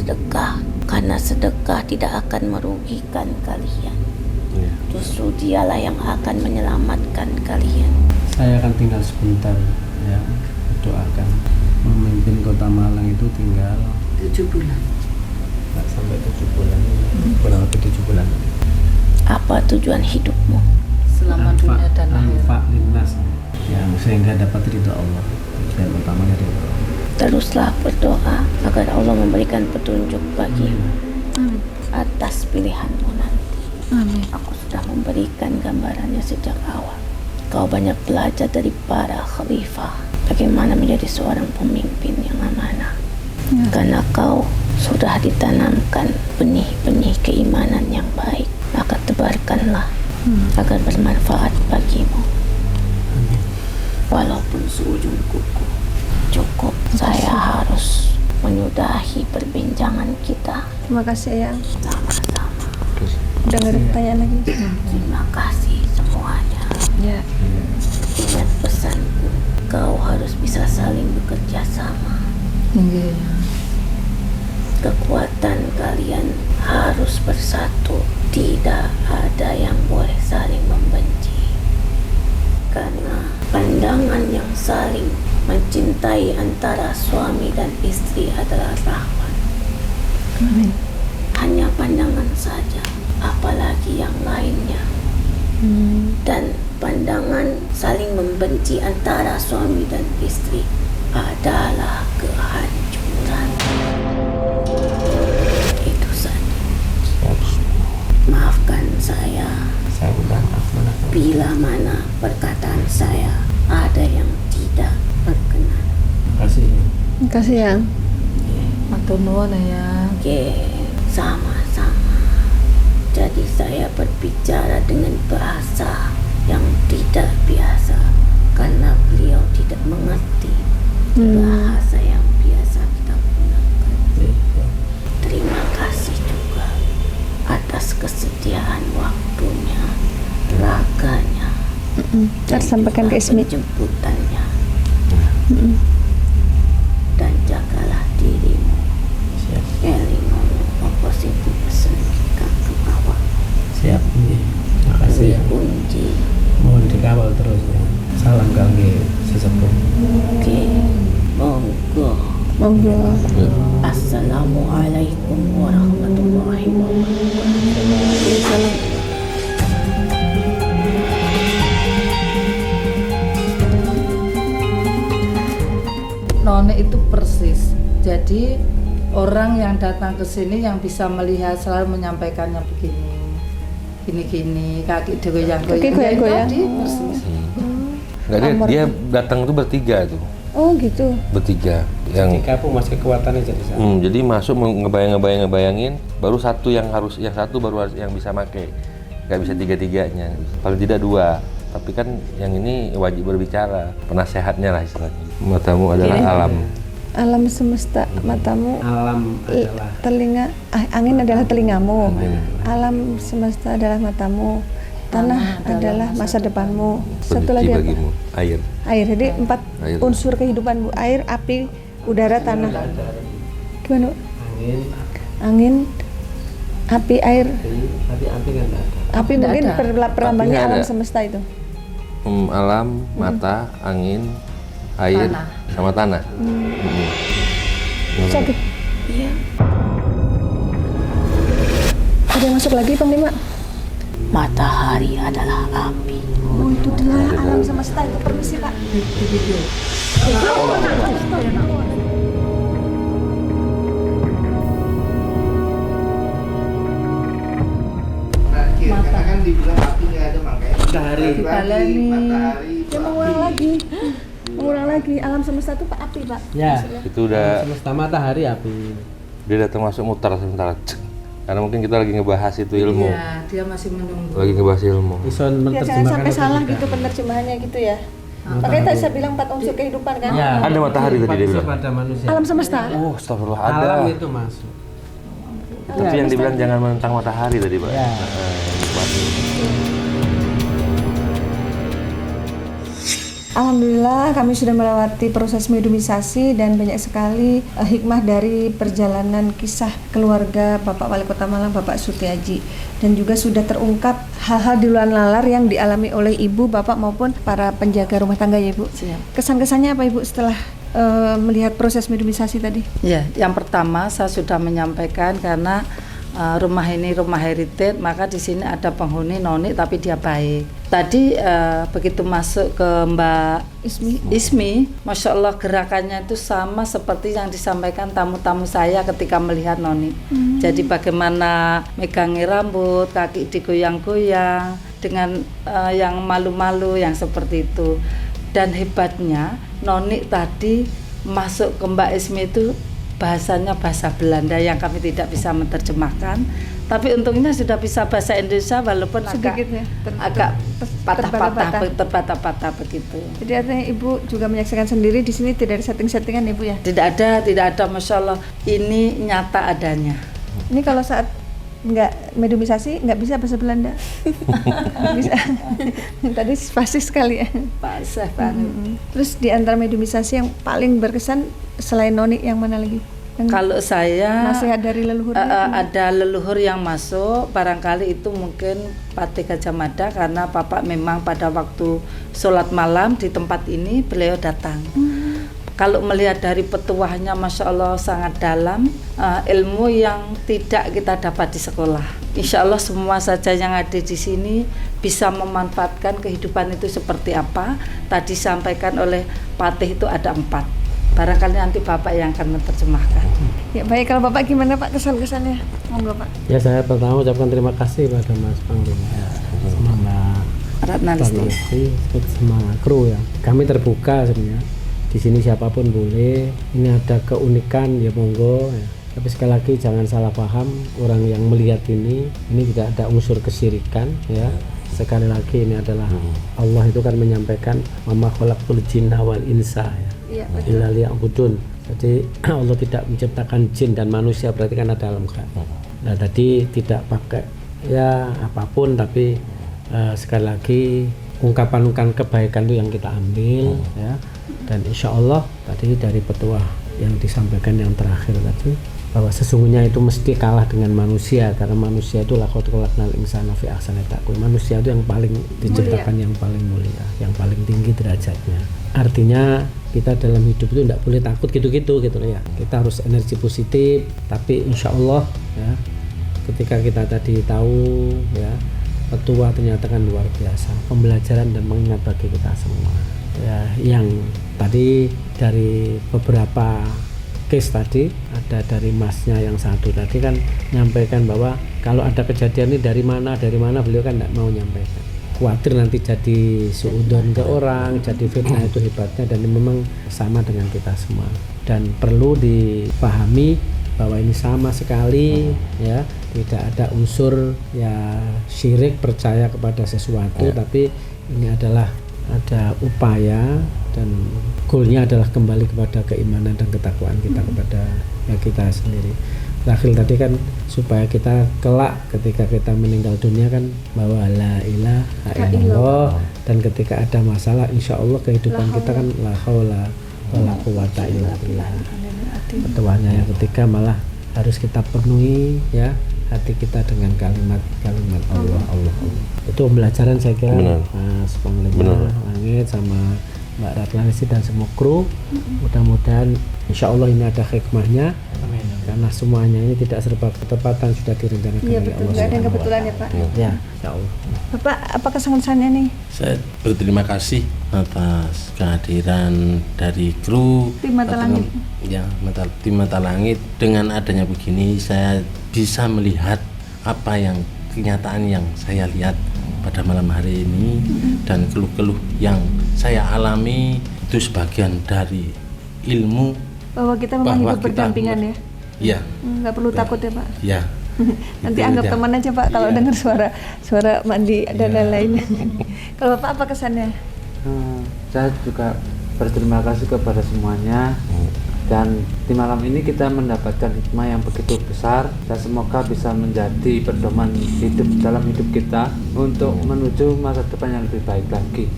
bersedekah, karena sedekah tidak akan merugikan kalian. Ya. Justru dialah yang akan menyelamatkan kalian. Saya akan tinggal sebentar ya, doakan. Memimpin Kota Malang itu tinggal 7 bulan. nggak sampai 7 bulan, kurang lebih 7 bulan. Apa tujuan hidupmu? Selama dunia dan akhirat. Anfa linnas, yang sehingga dapat ridho Allah. Tujuan utamanya ridho Allah. Teruslah berdoa agar Allah memberikan petunjuk bagimu atas pilihanmu nanti. Amin. Aku sudah memberikan gambarannya sejak awal. Kau banyak belajar dari para khalifah bagaimana menjadi seorang pemimpin yang amanah. Karena kau sudah ditanamkan benih-benih keimanan yang baik, maka tebarkanlah agar bermanfaat bagimu. Walaupun seujung kuku. Cukup, saya harus menyudahi perbincangan kita. Terima kasih ya. Sama-sama. Udah nggak ada pertanyaan lagi. Terima kasih semuanya. Ya. Ingat pesanku, kau harus bisa saling bekerja sama. Nggih. Kekuatan kalian harus bersatu. Tidak ada yang boleh saling membenci. Karena pandangan yang saling mencintai antara suami dan istri adalah rahmat. Hanya pandangan saja, apalagi yang lainnya. Dan pandangan saling membenci antara suami dan istri adalah kehancuran. Itu saja. Maafkan saya bila mana perkataan saya ada yang tidak berkenan. Terima kasih ya. Matur nuwun ya. Oke, sama-sama. Jadi saya berbicara dengan bahasa yang tidak biasa karena beliau tidak mengerti bahasa yang biasa kita gunakan. Terima kasih juga atas kesediaan waktunya, raganya, Harus sampaikan ke Ismi. jemputannya. Dan jagalah dirimu. Elingono apa sing dipesen kakek awak. Siap. Terima kasih ya. Kunci. Mohon dikawal terus ya. Salam kangge sesepuh. Oke, monggo. Monggo. Assalamualaikum warahmatullahi wabarakatuh. None itu persis. Jadi orang yang datang ke sini yang bisa melihat selalu menyampaikannya gini, kaki goyang-goyang. Kaki goyang-goyang. Tadi persis. Enggak, dia datang tuh bertiga tuh. Oh gitu. Bertiga. Yang Jika pun masih kekuatannya jadi satu. jadi masuk ngebayangin, baru satu yang baru yang bisa make. Nggak bisa tiga-tiganya. Paling tidak 2. Tapi kan yang ini wajib berbicara, penasehatnya lah istilahnya. Matamu adalah alam. Alam semesta, matamu. Alam adalah Telinga, angin adalah telingamu. Amin. Alam semesta adalah matamu. Tanah adalah masa depanmu. Satu Rezeki lagi apa? bagimu, air. Air. Jadi 4 Air. unsur kehidupanmu. Air, api, udara, tanah. Gimana? Angin, api, air. tapi api kan nggak ada. Api Nggak mungkin ada. perlambangnya Api nggak alam ada. semesta itu. Alam, mata, angin, air, Tanah. sama tanah. Sakit. Iya. Ada yang masuk lagi, Panglima? Matahari adalah api. Oh, itu dia alam semesta itu. Permisi, Pak. Karena kan dibilang api nggak ada makanya Matahari. matahari, matahari, Dia mengulang lagi. Mengulang lagi. Alam semesta itu Pak api, Pak. Ya. Itu udah Semesta matahari api. dia datang masuk mutar sebentar. Cek. Karena mungkin kita lagi ngebahas itu ilmu. Iya, dia masih menunggu. Lagi ngebahas ilmu. Bisa Ya, jangan menerjemahkan sampai atau salah tidak. gitu penerjemahannya gitu ya. Makanya tadi saya bilang 4 unsur kehidupan kan. Ya. Ada matahari tadi dia bilang. Pada manusia. Alam semesta. Oh, astagfirullah ada. Alam itu masuk. Tapi yang dibilang jangan menentang matahari tadi, Pak. Ya. Alhamdulillah kami sudah melewati proses mediumisasi dan banyak sekali hikmah dari perjalanan kisah keluarga Bapak Wali Kota Malang, Bapak Sutiaji, dan juga sudah terungkap hal-hal di luar nalar yang dialami oleh Ibu, Bapak maupun para penjaga rumah tangga ya Ibu. Siap. Kesan-kesannya apa Ibu setelah melihat proses mediumisasi tadi? Ya, yang pertama saya sudah menyampaikan karena rumah ini rumah heritage, maka di sini ada penghuni noni tapi dia baik. Tadi begitu masuk ke Mbak Ismi, Masya Allah gerakannya itu sama seperti yang disampaikan tamu-tamu saya ketika melihat noni. Jadi bagaimana megangi rambut, kaki digoyang-goyang dengan yang malu-malu yang seperti itu. Dan hebatnya noni tadi masuk ke Mbak Ismi itu bahasanya bahasa Belanda yang kami tidak bisa menerjemahkan, tapi untungnya sudah bisa bahasa Indonesia walaupun sedikit agak patah-patah, terpatah-patah begitu. Jadi artinya Ibu juga menyaksikan sendiri di sini tidak ada setting-settingan Ibu ya? Tidak ada, Masya Allah, ini nyata adanya. Ini kalau saat nggak mediumisasi nggak bisa bahasa Belanda. Bisa. Tadi fasih sekali ya. Fasih banget. Terus di antara mediumisasi yang paling berkesan selain noni yang mana lagi? Kalau saya nasihat dari leluhur ada leluhur yang masuk, barangkali itu mungkin Patih Gajah Mada karena Bapak memang pada waktu sholat malam di tempat ini beliau datang. Kalau melihat dari petuahnya, Masya Allah sangat dalam, ilmu yang tidak kita dapat di sekolah. Insya Allah semua saja yang ada di sini bisa memanfaatkan kehidupan itu seperti apa. Tadi sampaikan oleh Patih itu ada 4. Barangkali nanti Bapak yang akan menerjemahkan. Ya baik, kalau Bapak gimana Pak kesan-kesannya? Monggo Pak. Ya saya pertama ucapkan terima kasih pada Mas Panglima sama Mbak Ratna Listi sama kru ya. Kami terbuka sebenarnya. Di sini siapapun boleh. Ini ada keunikan ya monggo ya. Tapi sekali lagi jangan salah paham orang yang melihat ini tidak ada unsur kesyirikan ya. Sekali lagi ini adalah Allah itu kan menyampaikan wa khalaqtul jinna wal insa ya. Illa liya'budun. Jadi Allah tidak menciptakan jin dan manusia, berarti kan ada alam gaib. Nah tadi tidak pakai ya apapun, tapi sekali lagi ungkapan-ungkapan kebaikan itu yang kita ambil ya. Dan insya Allah tadi dari petuah yang disampaikan yang terakhir tadi bahwa sesungguhnya itu mesti kalah dengan manusia, karena manusia itu laqad khalaqnal insana fi ahsani taqwim. Manusia itu yang paling diciptakan yang paling mulia, yang paling tinggi derajatnya. Artinya kita dalam hidup itu tidak boleh takut gitu ya. Kita harus energi positif, tapi insya Allah ya ketika kita tadi tahu ya petua ternyata kan luar biasa, pembelajaran dan mengingat bagi kita semua ya. Yang tadi dari beberapa case tadi ada dari masnya yang satu tadi kan nyampaikan bahwa kalau ada kejadian ini dari mana beliau kan tidak mau nyampaikan, khawatir nanti jadi suudzon ke orang, jadi fitnah. Itu hebatnya, dan ini memang sama dengan kita semua dan perlu dipahami bahwa ini sama sekali ya, tidak ada unsur ya syirik percaya kepada sesuatu, tapi ini adalah ada upaya dan goalnya adalah kembali kepada keimanan dan ketakwaan kita kepada ya kita sendiri. Terakhir tadi kan supaya kita kelak ketika kita meninggal dunia kan bahwa la ilaha illallah, dan ketika ada masalah insya Allah kehidupan kita kan la haula wala quwata illa billah. Petuahnya yang ketiga malah harus kita penuhi ya hati kita dengan kalimat Allah. Itu pembelajaran saya kira Mas Panglima Langit sama Mbak Ratna Listi dan semua kru. Mudah-mudahan insya Allah ini ada hikmahnya. Karena semuanya ini tidak serba ketepatan, sudah direncanakan oleh Allah. Iya, ada yang kebetulan ya Pak. Ya, insya Allah. Bapak, apa kesan-kesannya nih? Saya berterima kasih atas kehadiran dari kru Tim Mata Langit. Ya, tim Mata Langit. Dengan adanya begini saya bisa melihat apa yang kenyataan yang saya lihat pada malam hari ini, dan keluh-keluh yang saya alami itu sebagian dari ilmu bahwa kita memang hidup berdampingan ya. Iya. Nggak perlu takut ya Pak. Iya. Nanti anggap teman aja Pak kalau dengar suara mandi dan lain-lain. Kalau Bapak apa kesannya? Saya juga berterima kasih kepada semuanya, dan di malam ini kita mendapatkan hikmah yang begitu besar, dan semoga bisa menjadi pedoman hidup dalam hidup kita untuk menuju masa depan yang lebih baik lagi.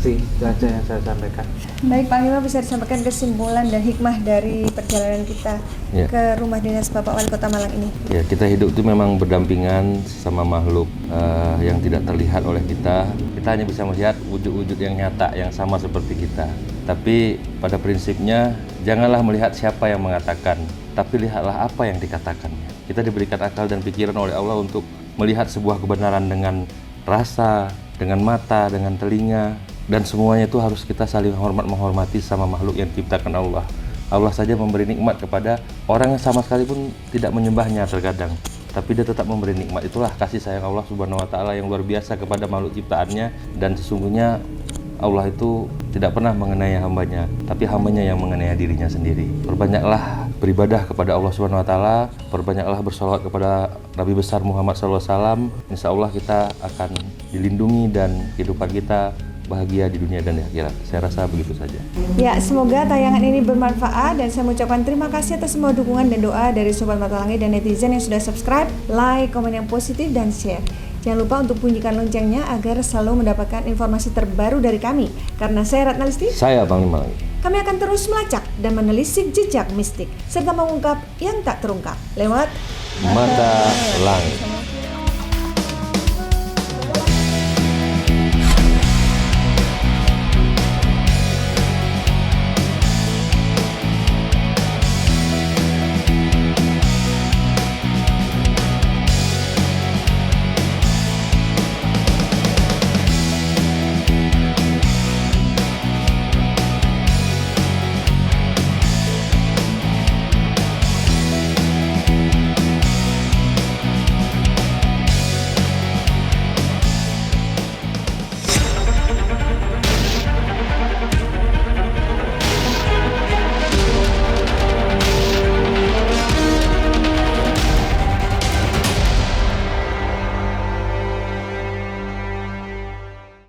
mengerti. Itu aja yang saya sampaikan. Baik, Panglima, bisa disampaikan kesimpulan dan hikmah dari perjalanan kita Ya. ke rumah dinas Bapak Wali Kota Malang ini. Ya, kita hidup itu memang berdampingan sama makhluk yang tidak terlihat oleh kita. Kita hanya bisa melihat wujud-wujud yang nyata, yang sama seperti kita. Tapi pada prinsipnya, janganlah melihat siapa yang mengatakan, tapi lihatlah apa yang dikatakannya. Kita diberikan akal dan pikiran oleh Allah untuk melihat sebuah kebenaran dengan rasa, dengan mata, dengan telinga, dan semuanya itu harus kita saling menghormati sama makhluk yang diciptakan Allah. Allah saja memberi nikmat kepada orang yang sama sekali pun tidak menyembahnya terkadang, tapi dia tetap memberi nikmat. Itulah kasih sayang Allah Subhanahu wa Ta'ala yang luar biasa kepada makhluk ciptaannya, dan sesungguhnya Allah itu tidak pernah mengenai hambanya, tapi hambanya yang mengenai dirinya sendiri. Perbanyaklah beribadah kepada Allah Subhanahu wa Ta'ala, perbanyaklah bersolawat kepada Nabi besar Muhammad SAW. Insya Allah kita akan dilindungi dan kehidupan kita bahagia di dunia dan di akhirat. Saya rasa begitu saja. Ya, semoga tayangan ini bermanfaat dan saya mengucapkan terima kasih atas semua dukungan dan doa dari Sobat Mata Langit dan netizen yang sudah subscribe, like, komen yang positif, dan share. Jangan lupa untuk bunyikan loncengnya agar selalu mendapatkan informasi terbaru dari kami. Karena saya Ratna Listi, Saya Panglima Langit. kami akan terus melacak dan menelisik jejak mistik serta mengungkap yang tak terungkap lewat Mata Langit.